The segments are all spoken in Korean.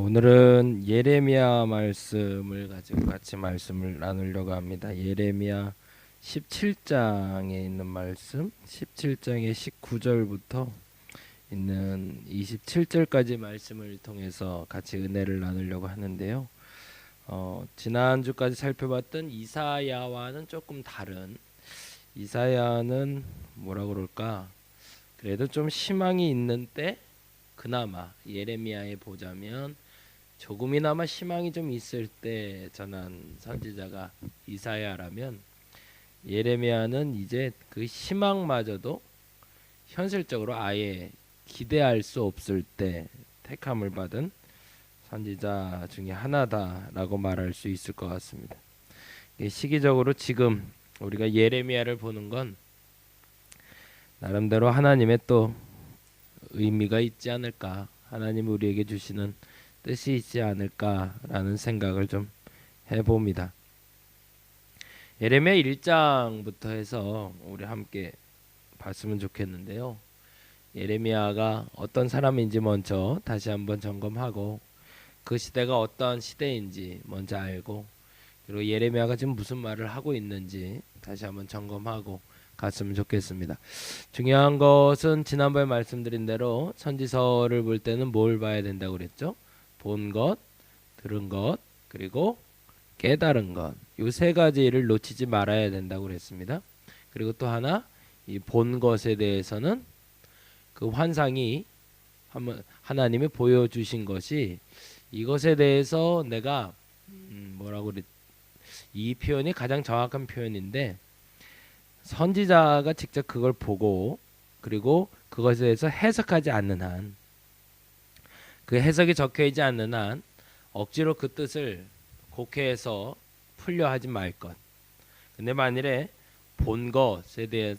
오늘은 예레미야 말씀을 가지고 같이 말씀을 나누려고 합니다. 예레미야 17장에 있는 말씀, 17장의 19절부터 있는 27절까지 말씀을 통해서 같이 은혜를 나누려고 하는데요. 지난주까지 살펴봤던 이사야와는 조금 다른, 이사야는 뭐라 그럴까? 그래도 좀 희망이 있는 때 그나마 예레미야에 보자면 조금이나마 희망이 좀 있을 때 전한 선지자가 이사야라면, 예레미야는 이제 그 희망마저도 현실적으로 아예 기대할 수 없을 때 택함을 받은 선지자 중에 하나다라고 말할 수 있을 것 같습니다. 시기적으로 지금 우리가 예레미야를 보는 건 나름대로 하나님의 또 의미가 있지 않을까, 하나님 우리에게 주시는 뜻이 있지 않을까라는 생각을 좀 해봅니다. 예레미야 1장부터 해서 우리 함께 봤으면 좋겠는데요. 예레미야가 어떤 사람인지 먼저 다시 한번 점검하고, 그 시대가 어떤 시대인지 먼저 알고, 그리고 예레미야가 지금 무슨 말을 하고 있는지 다시 한번 점검하고 갔으면 좋겠습니다. 중요한 것은 지난번에 말씀드린 대로 선지서를 볼 때는 뭘 봐야 된다고 그랬죠? 본 것, 들은 것, 그리고 깨달은 것, 이 세 가지를 놓치지 말아야 된다고 그랬습니다. 그리고 또 하나, 이 본 것에 대해서는 그 환상이 하나님이 보여주신 것이, 이것에 대해서 내가 뭐라고 그랬, 이 표현이 가장 정확한 표현인데, 선지자가 직접 그걸 보고 그리고 그것에 대해서 해석하지 않는 한, 그 해석이 적혀있지 않는 한 억지로 그 뜻을 곡해해서 풀려 하지 말 것. 근데 만일에 본 것에 대해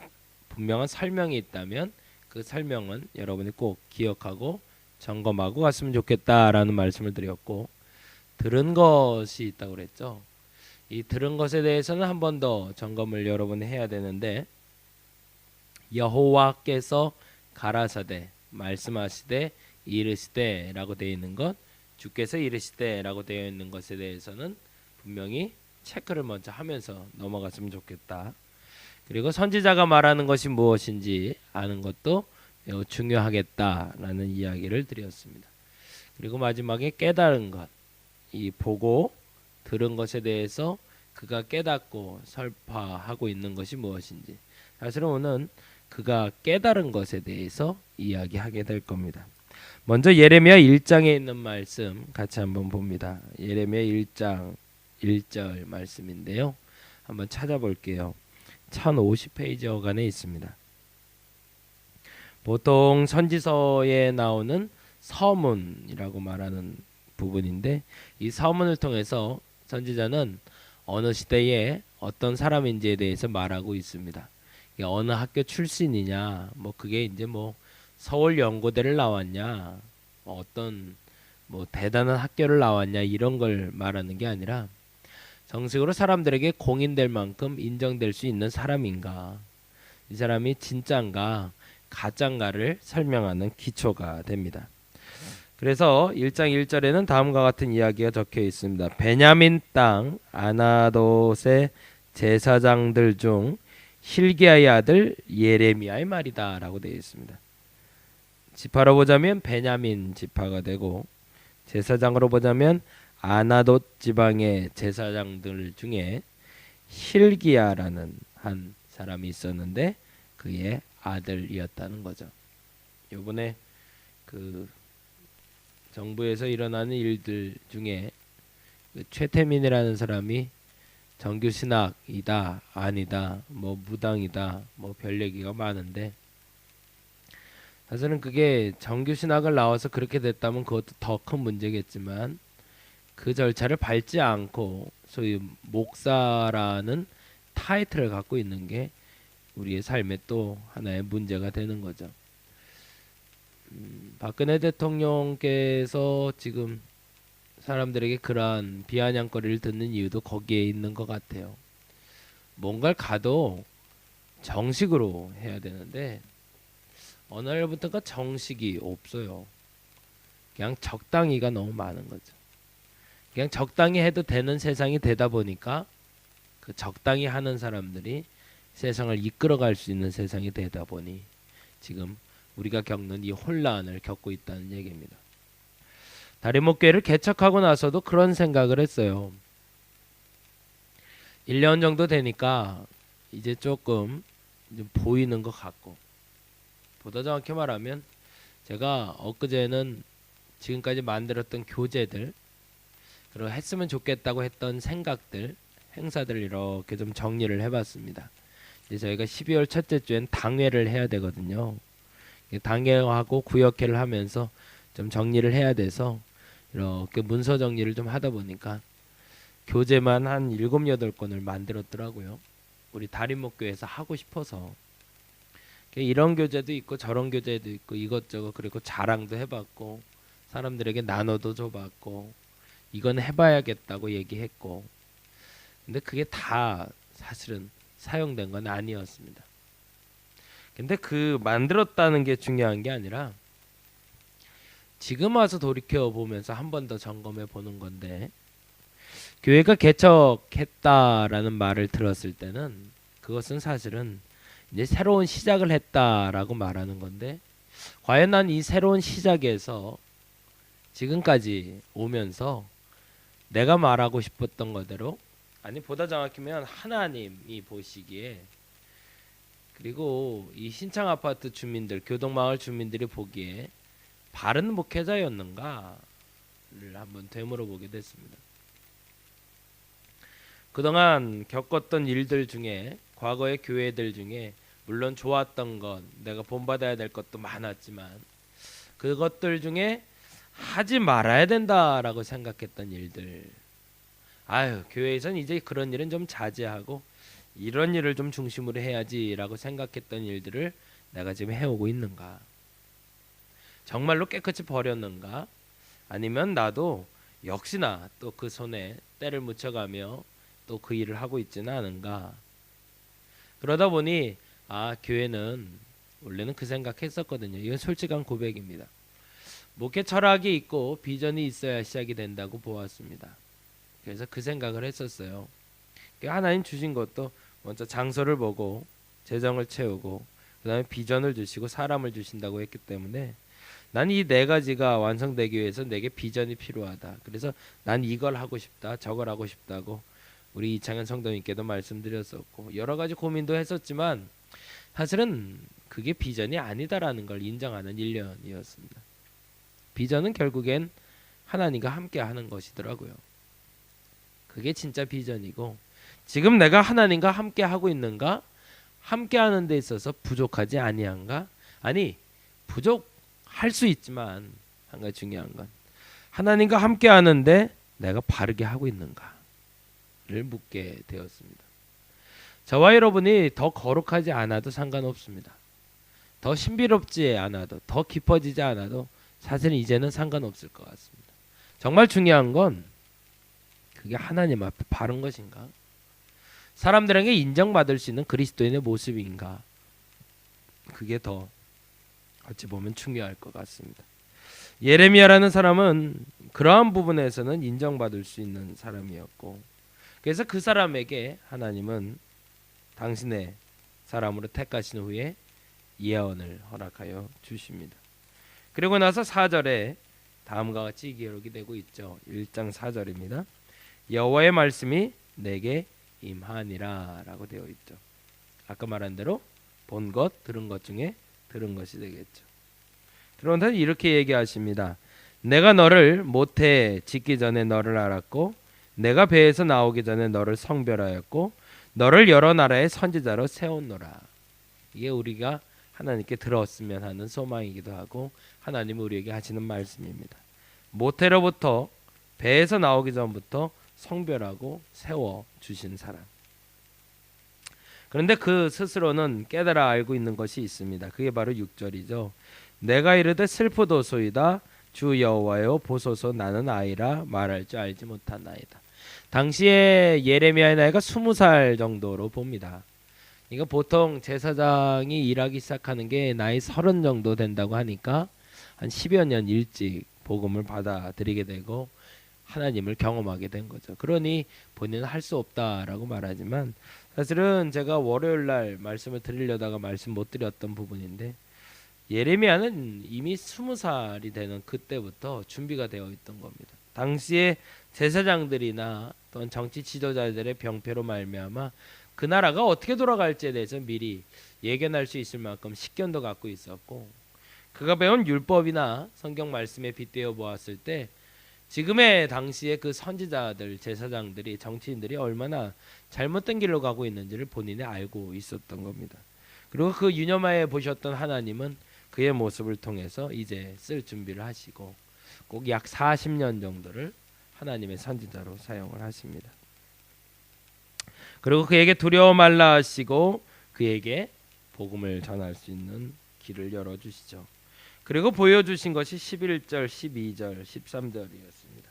분명한 설명이 있다면 그 설명은 여러분이 꼭 기억하고 점검하고 갔으면 좋겠다라는 말씀을 드렸고, 들은 것이 있다고 그랬죠. 이 들은 것에 대해서는 한 번 더 점검을 여러분이 해야 되는데, 여호와께서 가라사대 말씀하시되 이르시되 라고 되어 있는 것, 주께서 이르시되 라고 되어 있는 것에 대해서는 분명히 체크를 먼저 하면서 넘어갔으면 좋겠다. 그리고 선지자가 말하는 것이 무엇인지 아는 것도 매우 중요하겠다라는 이야기를 드렸습니다. 그리고 마지막에 깨달은 것, 이 보고 들은 것에 대해서 그가 깨닫고 설파하고 있는 것이 무엇인지, 사실은 오늘 그가 깨달은 것에 대해서 이야기하게 될 겁니다. 먼저 예레미야 1장에 있는 말씀 같이 한번 봅니다. 예레미야 1장 1절 말씀인데요. 한번 찾아볼게요. 1050페이지 어간에 있습니다. 보통 선지서에 나오는 서문이라고 말하는 부분인데, 이 서문을 통해서 선지자는 어느 시대에 어떤 사람인지에 대해서 말하고 있습니다. 어느 학교 출신이냐, 뭐 그게 이제 뭐 서울 연고대를 나왔냐, 어떤 뭐 대단한 학교를 나왔냐, 이런 걸 말하는 게 아니라 정식으로 사람들에게 공인될 만큼 인정될 수 있는 사람인가, 이 사람이 진짠가 가짠가를 설명하는 기초가 됩니다. 그래서 1장 1절에는 다음과 같은 이야기가 적혀 있습니다. 베냐민 땅 아나돗의 제사장들 중 hil기야의 아들 예레미야의 말이다 라고 되어 있습니다. 지파로 보자면 베냐민 지파가 되고, 제사장으로 보자면 아나돗 지방의 제사장들 중에 hil기야라는 한 사람이 있었는데 그의 아들이었다는 거죠. 요번에 그 정부에서 일어나는 일들 중에 그 최태민이라는 사람이 정규 신학이다 아니다 뭐 무당이다 뭐 별 얘기가 많은데, 사실은 그게 정규 신학을 나와서 그렇게 됐다면 그것도 더 큰 문제겠지만, 그 절차를 밟지 않고 소위 목사라는 타이틀을 갖고 있는 게 우리의 삶에 또 하나의 문제가 되는 거죠. 박근혜 대통령께서 지금 사람들에게 그러한 비아냥거리를 듣는 이유도 거기에 있는 것 같아요. 뭔가를 가도 정식으로 해야 되는데 어느 날부터가 정식이 없어요. 그냥 적당히가 너무 많은 거죠. 그냥 적당히 해도 되는 세상이 되다 보니까 그 적당히 하는 사람들이 세상을 이끌어갈 수 있는 세상이 되다 보니 지금 우리가 겪는 이 혼란을 겪고 있다는 얘기입니다. 다리목교회를 개척하고 나서도 그런 생각을 했어요. 1년 정도 되니까 이제 조금 좀 보이는 것 같고, 보다 정확히 말하면 제가 엊그제는 지금까지 만들었던 교재들, 그리고 했으면 좋겠다고 했던 생각들, 행사들 이렇게 좀 정리를 해봤습니다. 이제 저희가 12월 첫째 주엔 당회를 해야 되거든요. 당회하고 구역회를 하면서 좀 정리를 해야 돼서 이렇게 문서 정리를 좀 하다 보니까 교재만 한 7, 8권을 만들었더라고요. 우리 다림목교회에서 하고 싶어서. 이런 교재도 있고 저런 교재도 있고 이것저것, 그리고 자랑도 해봤고 사람들에게 나눠도 줘봤고 이건 해봐야겠다고 얘기했고, 근데 그게 다 사실은 사용된 건 아니었습니다. 근데 그 만들었다는 게 중요한 게 아니라 지금 와서 돌이켜 보면서 한 번 더 점검해 보는 건데, 교회가 개척했다라는 말을 들었을 때는 그것은 사실은 이제 새로운 시작을 했다라고 말하는 건데, 과연 난 이 새로운 시작에서 지금까지 오면서 내가 말하고 싶었던 거대로, 아니 보다 정확히면 하나님이 보시기에, 그리고 이 신창 아파트 주민들, 교동마을 주민들이 보기에 바른 목회자였는가를 한번 되물어보게 됐습니다. 그동안 겪었던 일들 중에, 과거의 교회들 중에 물론 좋았던 것, 내가 본받아야 될 것도 많았지만 그것들 중에 하지 말아야 된다라고 생각했던 일들, 아유 교회에선 이제 그런 일은 좀 자제하고 이런 일을 좀 중심으로 해야지라고 생각했던 일들을 내가 지금 해오고 있는가? 정말로 깨끗이 버렸는가? 아니면 나도 역시나 또 그 손에 때를 묻혀가며 또 그 일을 하고 있지는 않은가? 그러다 보니 교회는 원래는 그 생각했었거든요. 이건 솔직한 고백입니다. 목회 철학이 있고 비전이 있어야 시작이 된다고 보았습니다. 그래서 그 생각을 했었어요. 하나님 주신 것도 먼저 장소를 보고 재정을 채우고 그 다음에 비전을 주시고 사람을 주신다고 했기 때문에 난 이 네 가지가 완성되기 위해서 내게 비전이 필요하다. 그래서 난 이걸 하고 싶다, 저걸 하고 싶다고 우리 이창현 성도님께도 말씀드렸었고 여러 가지 고민도 했었지만 사실은 그게 비전이 아니다라는 걸 인정하는 1년이었습니다. 비전은 결국엔 하나님과 함께 하는 것이더라고요. 그게 진짜 비전이고, 지금 내가 하나님과 함께 하고 있는가? 함께 하는 데 있어서 부족하지 아니한가? 아니, 부족할 수 있지만 한 가지 중요한 건 하나님과 함께 하는데 내가 바르게 하고 있는가를 묻게 되었습니다. 저와 여러분이 더 거룩하지 않아도 상관없습니다. 더 신비롭지 않아도, 더 깊어지지 않아도 사실 이제는 상관없을 것 같습니다. 정말 중요한 건 그게 하나님 앞에 바른 것인가? 사람들에게 인정받을 수 있는 그리스도인의 모습인가? 그게 더 어찌 보면 중요할 것 같습니다. 예레미야라는 사람은 그러한 부분에서는 인정받을 수 있는 사람이었고, 그래서 그 사람에게 하나님은 당신의 사람으로 택하신 후에 예언을 허락하여 주십니다. 그리고 나서 4절에 다음과 같이 기록이 되고 있죠. 1장 4절입니다. 여호와의 말씀이 내게 임하니라 라고 되어 있죠. 아까 말한 대로 본 것, 들은 것 중에 들은 것이 되겠죠. 그런데 이렇게 얘기하십니다. 내가 너를 모태에 짓기 전에 너를 알았고 내가 배에서 나오기 전에 너를 성별하였고 너를 여러 나라의 선지자로 세웠노라. 이게 우리가 하나님께 들었으면 하는 소망이기도 하고 하나님이 우리에게 하시는 말씀입니다. 모태로부터 배에서 나오기 전부터 성별하고 세워 주신 사람. 그런데 그 스스로는 깨달아 알고 있는 것이 있습니다. 그게 바로 6절이죠. 내가 이르되 슬프도소이다 주 여호와여 보소서 나는 아이라 말할 줄 알지 못하나이다. 당시에 예레미야의 나이가 20살 정도로 봅니다. 이거 보통 제사장이 일하기 시작하는 게 나이 30 정도 된다고 하니까 한 10여 년 일찍 복음을 받아들이게 되고 하나님을 경험하게 된 거죠. 그러니 본인은 할 수 없다라고 말하지만 사실은 제가 월요일 날 말씀을 드리려다가 말씀 못 드렸던 부분인데 예레미야는 이미 20살이 되는 그때부터 준비가 되어 있던 겁니다. 당시에 제사장들이나 또는 정치 지도자들의 병폐로 말미암아 그 나라가 어떻게 돌아갈지에 대해서 미리 예견할 수 있을 만큼 식견도 갖고 있었고 그가 배운 율법이나 성경 말씀에 빗대어 보았을 때 지금의 당시에 그 선지자들, 제사장들이, 정치인들이 얼마나 잘못된 길로 가고 있는지를 본인이 알고 있었던 겁니다. 그리고 그 유념하에 보셨던 하나님은 그의 모습을 통해서 이제 쓸 준비를 하시고 꼭 약 40년 정도를 하나님의 선지자로 사용을 하십니다. 그리고 그에게 두려워 말라 하시고 그에게 복음을 전할 수 있는 길을 열어주시죠. 그리고 보여주신 것이 11절, 12절, 13절이었습니다.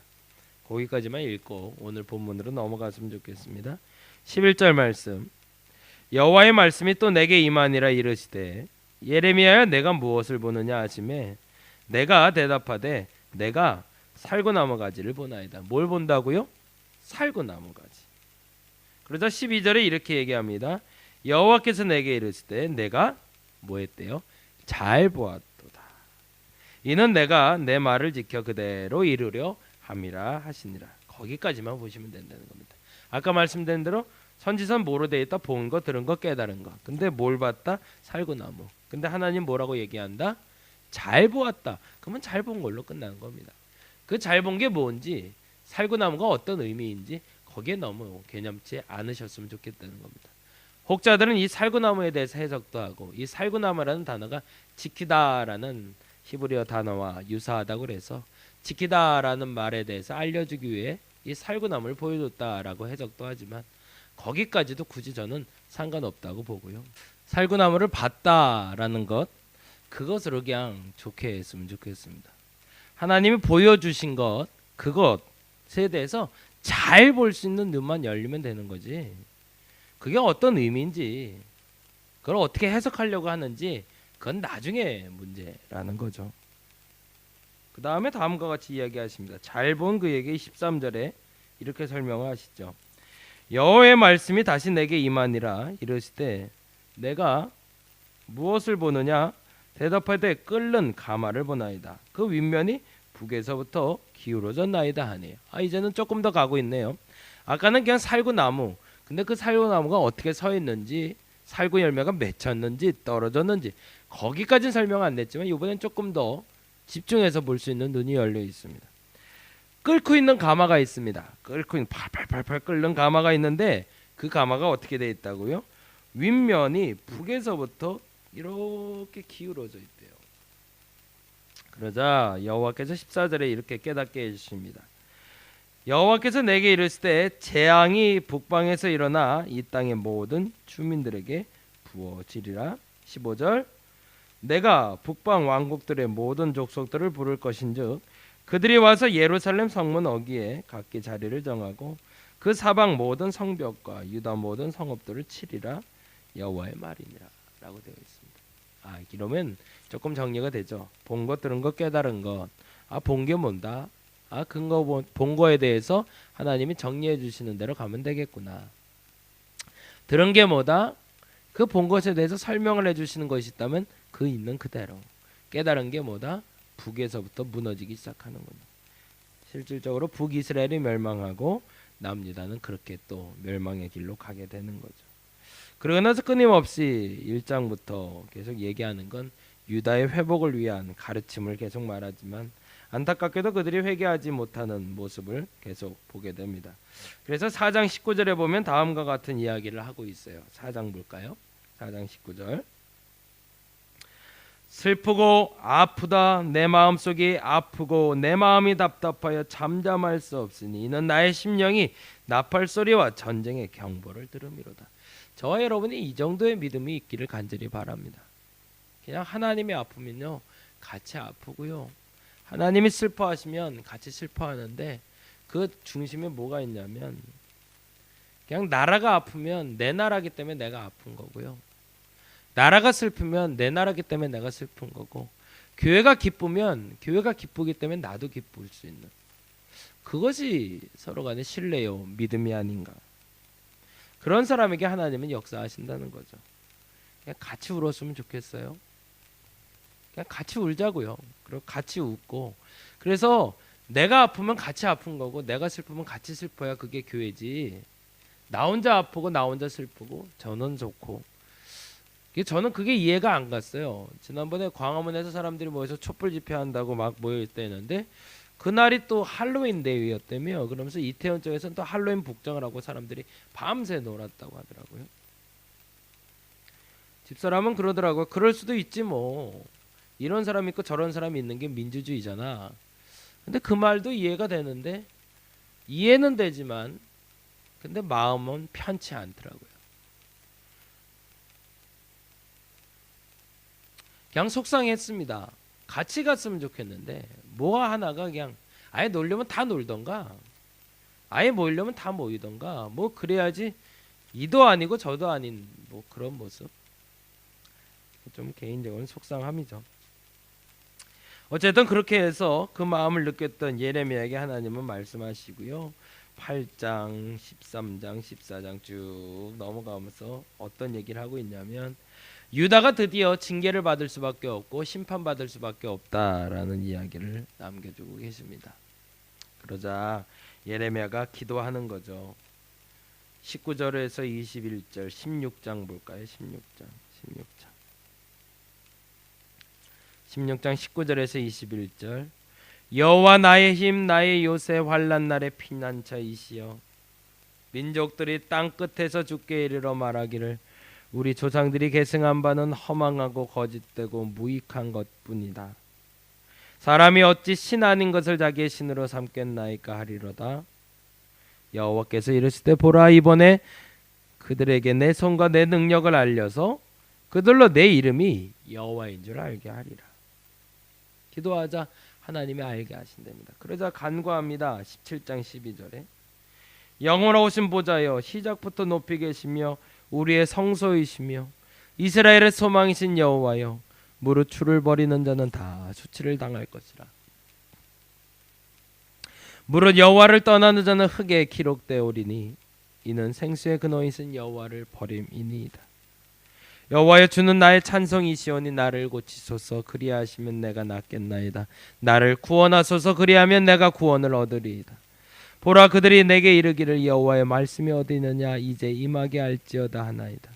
거기까지만 읽고 오늘 본문으로 넘어갔으면 좋겠습니다. 11절 말씀 여호와의 말씀이 또 내게 임하니라 이르시되 예레미야야 내가 무엇을 보느냐 하시매 내가 대답하되 내가 살구나무 가지를 보나이다. 뭘 본다고요? 살구나무 가지. 그러자 12절에 이렇게 얘기합니다. 여호와께서 내게 이르시되 내가 뭐 했대요? 잘 보았도다. 이는 내가 내 말을 지켜 그대로 이루려 함이라 하시니라. 거기까지만 보시면 된다는 겁니다. 아까 말씀드린 대로 선지서는 뭐로 되어 있다? 본 거, 들은 거, 깨달은 거. 근데 뭘 봤다? 살구나무. 근데 하나님 뭐라고 얘기한다? 잘 보았다. 그러면 잘 본 걸로 끝나는 겁니다. 그 잘 본 게 뭔지, 살구나무가 어떤 의미인지 거기에 너무 개념치 않으셨으면 좋겠다는 겁니다. 혹자들은 이 살구나무에 대해서 해석도 하고 이 살구나무라는 단어가 지키다라는 히브리어 단어와 유사하다고 그래서 지키다라는 말에 대해서 알려주기 위해 이 살구나무를 보여줬다라고 해석도 하지만 거기까지도 굳이 저는 상관없다고 보고요. 살구나무를 봤다라는 것 그것으로 그냥 좋게 했으면 좋겠습니다. 하나님이 보여주신 것 그것에 대해서 잘 볼 수 있는 눈만 열리면 되는 거지. 그게 어떤 의미인지 그걸 어떻게 해석하려고 하는지 그건 나중에 문제라는 거죠. 그 다음에 다음과 같이 이야기하십니다. 잘 본 그에게 13절에 이렇게 설명을 하시죠. 여호와의 말씀이 다시 내게 임하니라 이르시되 내가 무엇을 보느냐 대답하되 끓는 가마를 보나이다. 그 윗면이 북에서부터 기울어졌나이다 하네요. 이제는 조금 더 가고 있네요. 아까는 그냥 살구나무. 근데 그 살구나무가 어떻게 서 있는지 살구 열매가 맺혔는지 떨어졌는지 거기까지는 설명 안 됐지만 이번엔 조금 더 집중해서 볼 수 있는 눈이 열려 있습니다. 끓고 있는 가마가 있습니다. 끓고 있는 팔팔팔팔 끓는 가마가 있는데 그 가마가 어떻게 돼 있다고요? 윗면이 북에서부터 이렇게 기울어져 있대요. 그러자 여호와께서 14절에 이렇게 깨닫게 해주십니다. 여호와께서 내게 이르시되 재앙이 북방에서 일어나 이 땅의 모든 주민들에게 부어지리라. 15절 내가 북방 왕국들의 모든 족속들을 부를 것인즉 그들이 와서 예루살렘 성문 어귀에 각기 자리를 정하고 그 사방 모든 성벽과 유다 모든 성읍들을 치리라. 여호와의 말이니라 라고 되어 있습니다. 이러면 조금 정리가 되죠. 본 것 들은 것 깨달은 것. 본 게 뭔다. 근거 본 거에 대해서 하나님이 정리해 주시는 대로 가면 되겠구나. 들은 게 뭐다? 그 본 것에 대해서 설명을 해 주시는 것이 있다면 그 있는 그대로. 깨달은 게 뭐다? 북에서부터 무너지기 시작하는군요. 실질적으로 북이스라엘이 멸망하고 남유다는 그렇게 또 멸망의 길로 가게 되는 거죠. 그러고 나서 끊임없이 1장부터 계속 얘기하는 건 유다의 회복을 위한 가르침을 계속 말하지만 안타깝게도 그들이 회개하지 못하는 모습을 계속 보게 됩니다. 그래서 4장 19절에 보면 다음과 같은 이야기를 하고 있어요. 4장 볼까요? 4장 19절 슬프고 아프다 내 마음속이 아프고 내 마음이 답답하여 잠잠할 수 없으니 이는 나의 심령이 나팔소리와 전쟁의 경보를 들음이로다. 저와 여러분이 이 정도의 믿음이 있기를 간절히 바랍니다. 그냥 하나님이 아프면요 같이 아프고요 하나님이 슬퍼하시면 같이 슬퍼하는데 그 중심에 뭐가 있냐면 그냥 나라가 아프면 내 나라기 때문에 내가 아픈 거고요 나라가 슬프면 내 나라기 때문에 내가 슬픈 거고 교회가 기쁘기 때문에 나도 기쁠 수 있는, 그것이 서로 간의 신뢰요 믿음이 아닌가. 그런 사람에게 하나님은 역사하신다는 거죠. 그냥 같이 울었으면 좋겠어요. 그냥 같이 울자고요. 그리고 같이 웃고, 그래서 내가 아프면 같이 아픈 거고 내가 슬프면 같이 슬퍼야 그게 교회지. 나 혼자 아프고 나 혼자 슬프고 저는 좋고, 저는 그게 이해가 안 갔어요. 지난번에 광화문에서 사람들이 모여서 촛불 집회한다고 막 모여 있다는데 그날이 또 할로윈 데이였다며. 그러면서 이태원 쪽에서는 또 할로윈 북장을 하고 사람들이 밤새 놀았다고 하더라고요. 집사람은 그러더라고요. 그럴 수도 있지 뭐. 이런 사람 있고 저런 사람이 있는 게 민주주의잖아. 근데 그 말도 이해가 되는데, 이해는 되지만 근데 마음은 편치 않더라고요. 그냥 속상했습니다. 같이 갔으면 좋겠는데 뭐 하나가 그냥 아예 놀려면 다 놀던가, 아예 모이려면 다 모이던가, 뭐 그래야지 이도 아니고 저도 아닌 뭐 그런 모습, 좀 개인적으로는 속상함이죠. 어쨌든 그렇게 해서 그 마음을 느꼈던 예레미야에게 하나님은 말씀하시고요. 8장, 13장, 14장 쭉 넘어가면서 어떤 얘기를 하고 있냐면, 유다가 드디어 징계를 받을 수밖에 없고 심판받을 수밖에 없다라는 이야기를 남겨주고 계십니다. 그러자 예레미야가 기도하는 거죠. 19절에서 21절, 16장 볼까요? 16장 19절에서 21절. 여호와 나의 힘, 나의 요새, 환난 날의 피난처이시여, 민족들이 땅 끝에서 주께 이르러 말하기를 우리 조상들이 계승한 바는 허망하고 거짓되고 무익한 것뿐이다. 사람이 어찌 신 아닌 것을 자기의 신으로 삼겠나이까 하리로다. 여호와께서 이르시되 보라, 이번에 그들에게 내 손과 내 능력을 알려서 그들로 내 이름이 여호와인 줄 알게 하리라. 기도하자 하나님이 알게 하신답니다. 그러자 간구합니다. 17장 12절에 영원하신 보좌여, 시작부터 높이 계시며 우리의 성소이시며 이스라엘의 소망이신 여호와여, 무릇 주를 버리는 자는 다 수치를 당할 것이라. 무릇 여호와를 떠나는 자는 흙에 기록되오리니 이는 생수의 근원이신 여호와를 버림이니이다. 여호와여, 주는 나의 찬송이시오니 나를 고치소서. 그리하시면 내가 낫겠나이다. 나를 구원하소서. 그리하면 내가 구원을 얻으리이다. 보라, 그들이 내게 이르기를 여호와의 말씀이 어디 있느냐, 이제 임하게 할지어다 하나이다.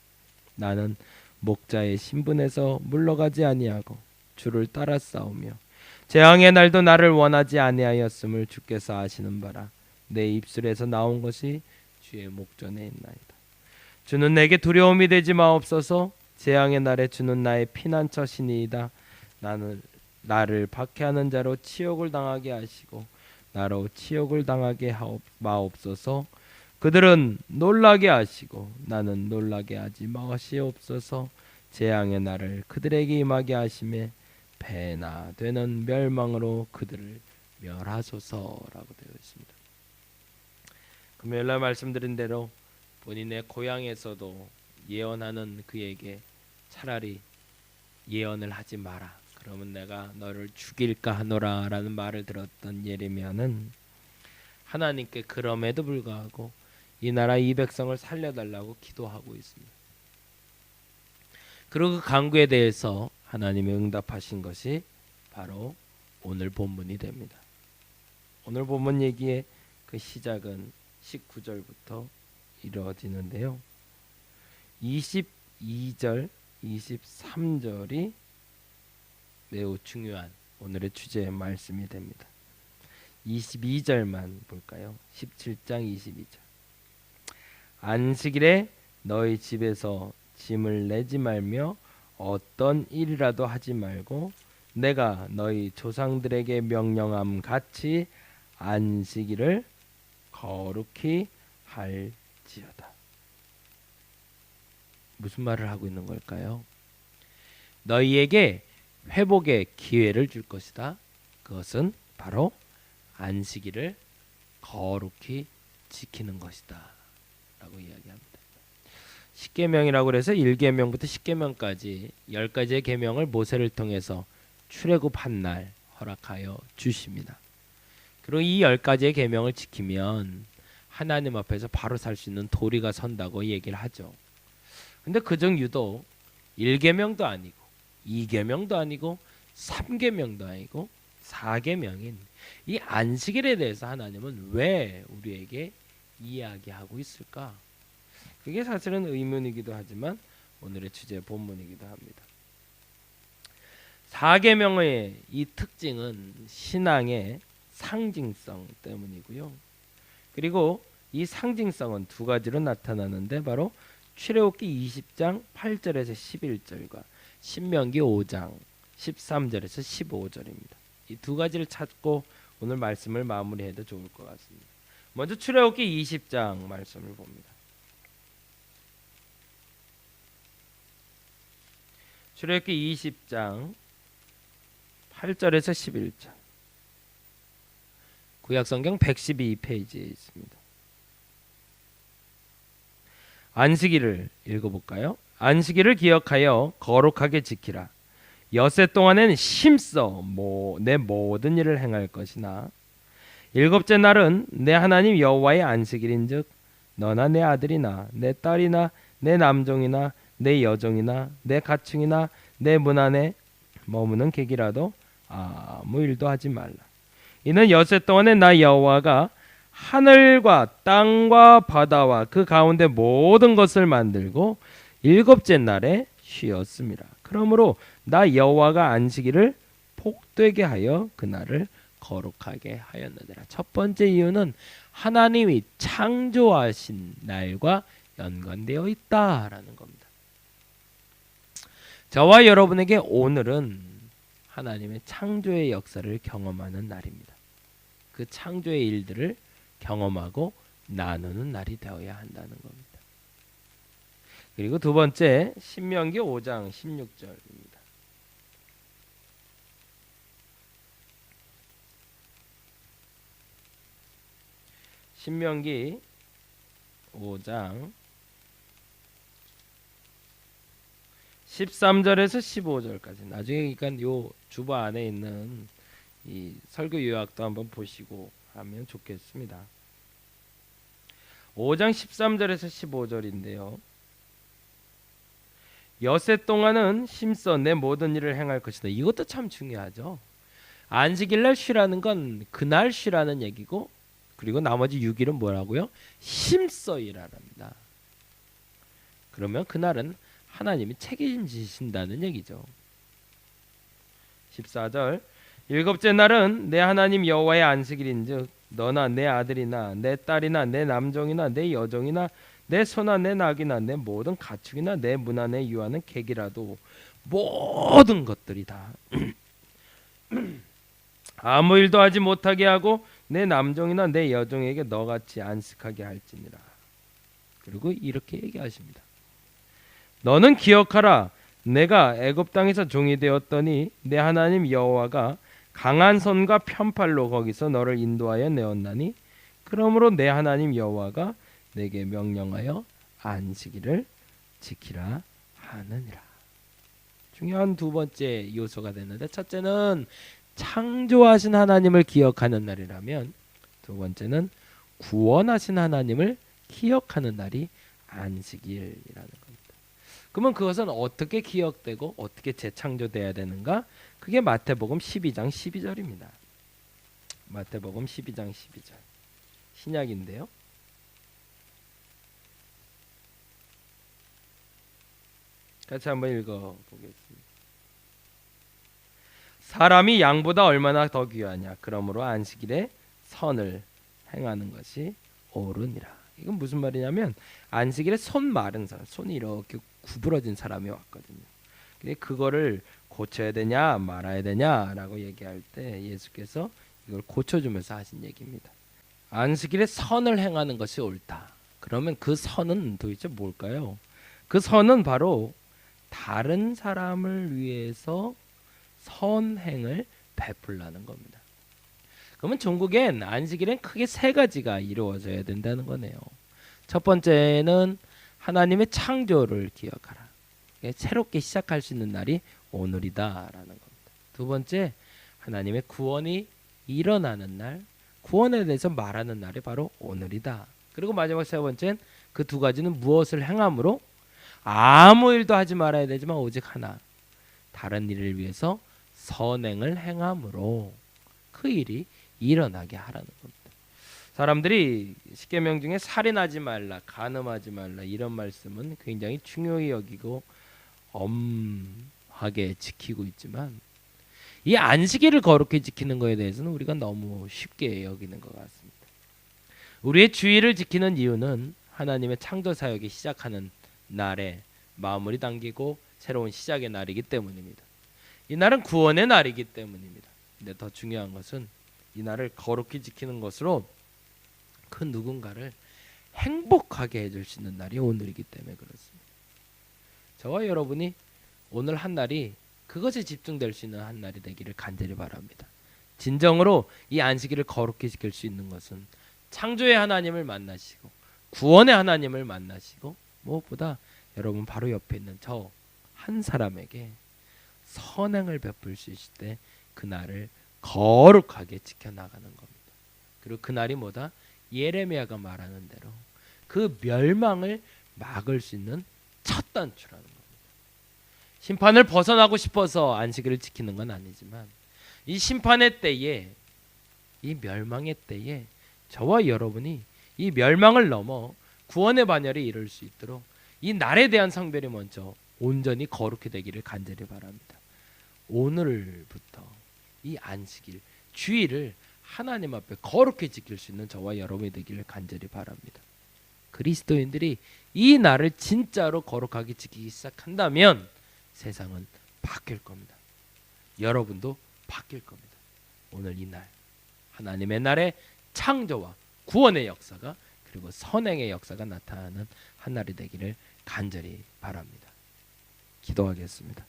나는 목자의 신분에서 물러가지 아니하고 주를 따라 싸우며 재앙의 날도 나를 원하지 아니하였음을 주께서 아시는 바라. 내 입술에서 나온 것이 주의 목전에 있나이다. 주는 내게 두려움이 되지 마옵소서. 재앙의 날에 주는 나의 피난처시니이다. 나를 박해하는 자로 치욕을 당하게 하시고 나로 치욕을 당하게 마옵소서. 그들은 놀라게 하시고 나는 놀라게 하지 마시옵소서. 재앙의 날을 그들에게 임하게 하심에 배나 되는 멸망으로 그들을 멸하소서라고 되어 있습니다. 금요일날 말씀드린 대로 본인의 고향에서도 예언하는 그에게 차라리 예언을 하지 마라, 그러면 내가 너를 죽일까 하노라 라는 말을 들었던 예레미야는 하나님께 그럼에도 불구하고 이 나라 이 백성을 살려달라고 기도하고 있습니다. 그리고 그 간구에 대해서 하나님이 응답하신 것이 바로 오늘 본문이 됩니다. 오늘 본문 얘기의 그 시작은 19절부터 이루어지는데요. 22절, 23절이 매우 중요한 오늘의 주제의 말씀이 됩니다. 22절만 볼까요? 17장 22절. 안식일에 너희 집에서 짐을 내지 말며 어떤 일이라도 하지 말고 내가 너희 조상들에게 명령함 같이 안식일을 거룩히 할지어다. 무슨 말을 하고 있는 걸까요? 너희에게 회복의 기회를 줄 것이다. 그것은 바로 안식일을 거룩히 지키는 것이다 라고 이야기합니다. 십계명이라고 해서 1계명부터 10계명까지 10가지의 계명을 모세를 통해서 출애굽한 날 허락하여 주십니다. 그리고 이 10가지의 계명을 지키면 하나님 앞에서 바로 살 수 있는 도리가 선다고 얘기를 하죠. 근데 그중 유독 1계명도 아니고 2계명도 아니고 3계명도 아니고 4계명인 이 안식일에 대해서 하나님은 왜 우리에게 이야기하고 있을까? 그게 사실은 의문이기도 하지만 오늘의 주제 본문이기도 합니다. 4계명의 이 특징은 신앙의 상징성 때문이고요. 그리고 이 상징성은 두 가지로 나타나는데 바로 출애굽기 20장 8절에서 11절과 신명기 5장 13절에서 15절입니다. 이 두 가지를 찾고 오늘 말씀을 마무리해도 좋을 것 같습니다. 먼저 출애굽기 20장 말씀을 봅니다. 출애굽기 20장 8절에서 11절. 구약성경 112페이지에 있습니다. 안식일을 읽어볼까요? 안식일을 기억하여 거룩하게 지키라. 엿새 동안에는 힘써 내 모든 일을 행할 것이나 일곱째 날은 내 하나님 여호와의 안식일인즉 너나 내 아들이나 내 딸이나 내 남종이나 내 여종이나 내 가축이나 내 문 안에 머무는 객이라도 아무 일도 하지 말라. 이는 엿새 동안에 나 여호와가 하늘과 땅과 바다와 그 가운데 모든 것을 만들고 일곱째 날에 쉬었습니다. 그러므로 나 여호와가 안식일을 복되게 하여 그날을 거룩하게 하였느니라. 첫 번째 이유는 하나님이 창조하신 날과 연관되어 있다라는 겁니다. 저와 여러분에게 오늘은 하나님의 창조의 역사를 경험하는 날입니다. 그 창조의 일들을 경험하고 나누는 날이 되어야 한다는 겁니다. 그리고 두 번째, 신명기 5장 16절입니다. 신명기 5장 13절에서 15절까지 나중에 그러니까 요 주보 안에 있는 이 설교 요약도 한번 보시고 하면 좋겠습니다. 5장 13절에서 15절인데요. 엿새 동안은 힘써 내 모든 일을 행할 것이다. 이것도 참 중요하죠. 안식일날 쉬라는 건 그날 쉬라는 얘기고 그리고 나머지 6일은 뭐라고요? 힘써 일하랍니다. 그러면 그날은 하나님이 책임지신다는 얘기죠. 14절 일곱째 날은 내 하나님 여호와의 안식일인즉 너나 내 아들이나 내 딸이나 내 남종이나 내 여종이나 내 소나 내 낙이나 내 모든 가축이나 내 문 안에 유하는 객이라도 모든 것들이 다 아무 일도 하지 못하게 하고 내 남종이나 내 여종에게 너같이 안식하게 할지니라. 그리고 이렇게 얘기하십니다. 너는 기억하라. 내가 애굽 땅에서 종이 되었더니 내 하나님 여호와가 강한 손과 편팔로 거기서 너를 인도하여 내었나니 그러므로 내 하나님 여호와가 내게 명령하여 안식일을 지키라 하느니라. 중요한 두 번째 요소가 되는데 첫째는 창조하신 하나님을 기억하는 날이라면 두 번째는 구원하신 하나님을 기억하는 날이 안식일이라는 겁니다. 그러면 그것은 어떻게 기억되고 어떻게 재창조돼야 되는가? 그게 마태복음 12장 12절입니다. 마태복음 12장 12절 신약인데요. 같이 한번 읽어보겠습니다. 사람이 양보다 얼마나 더 귀하냐. 그러므로 안식일에 선을 행하는 것이 옳으니라. 이건 무슨 말이냐면 안식일에 손 마른 사람, 손이 이렇게 구부러진 사람이 왔거든요. 근데 그거를 고쳐야 되냐 말아야 되냐라고 얘기할 때 예수께서 이걸 고쳐주면서 하신 얘기입니다. 안식일에 선을 행하는 것이 옳다. 그러면 그 선은 도대체 뭘까요? 그 선은 바로 다른 사람을 위해서 선행을 베풀라는 겁니다. 그러면 종국엔 안식일엔 크게 세 가지가 이루어져야 된다는 거네요. 첫 번째는 하나님의 창조를 기억하라. 새롭게 시작할 수 있는 날이 오늘이다라는 겁니다. 두 번째, 하나님의 구원이 일어나는 날, 구원에 대해서 말하는 날이 바로 오늘이다. 그리고 마지막 세 번째는 그 두 가지는 무엇을 행함으로? 아무 일도 하지 말아야 되지만 오직 하나, 다른 일을 위해서 선행을 행함으로 그 일이 일어나게 하라는 겁니다. 사람들이 십계명 중에 살인하지 말라, 간음하지 말라 이런 말씀은 굉장히 중요히 여기고 엄하게 지키고 있지만 이 안식일을 거룩히 지키는 것에 대해서는 우리가 너무 쉽게 여기는 것 같습니다. 우리의 주일을 지키는 이유는 하나님의 창조 사역이 시작하는 날에 마무리 당기고 새로운 시작의 날이기 때문입니다. 이 날은 구원의 날이기 때문입니다. 근데 더 중요한 것은 이 날을 거룩히 지키는 것으로 그 누군가를 행복하게 해줄 수 있는 날이 오늘이기 때문에 그렇습니다. 저와 여러분이 오늘 한 날이 그것에 집중될 수 있는 한 날이 되기를 간절히 바랍니다. 진정으로 이 안식일을 거룩히 지킬 수 있는 것은 창조의 하나님을 만나시고 구원의 하나님을 만나시고 무엇보다 여러분 바로 옆에 있는 저 한 사람에게 선행을 베풀 수 있을 때 그날을 거룩하게 지켜나가는 겁니다. 그리고 그날이 뭐다? 예레미야가 말하는 대로 그 멸망을 막을 수 있는 첫 단추라는 겁니다. 심판을 벗어나고 싶어서 안식일을 지키는 건 아니지만 이 심판의 때에, 이 멸망의 때에 저와 여러분이 이 멸망을 넘어 구원의 반열에 이룰 수 있도록 이 날에 대한 성별이 먼저 온전히 거룩히 되기를 간절히 바랍니다. 오늘부터 이 안식일, 주일을 하나님 앞에 거룩히 지킬 수 있는 저와 여러분이 되기를 간절히 바랍니다. 그리스도인들이 이 날을 진짜로 거룩하게 지키기 시작한다면 세상은 바뀔 겁니다. 여러분도 바뀔 겁니다. 오늘 이 날, 하나님의 날에 창조와 구원의 역사가 그리고 선행의 역사가 나타나는 한 날이 되기를 간절히 바랍니다. 기도하겠습니다.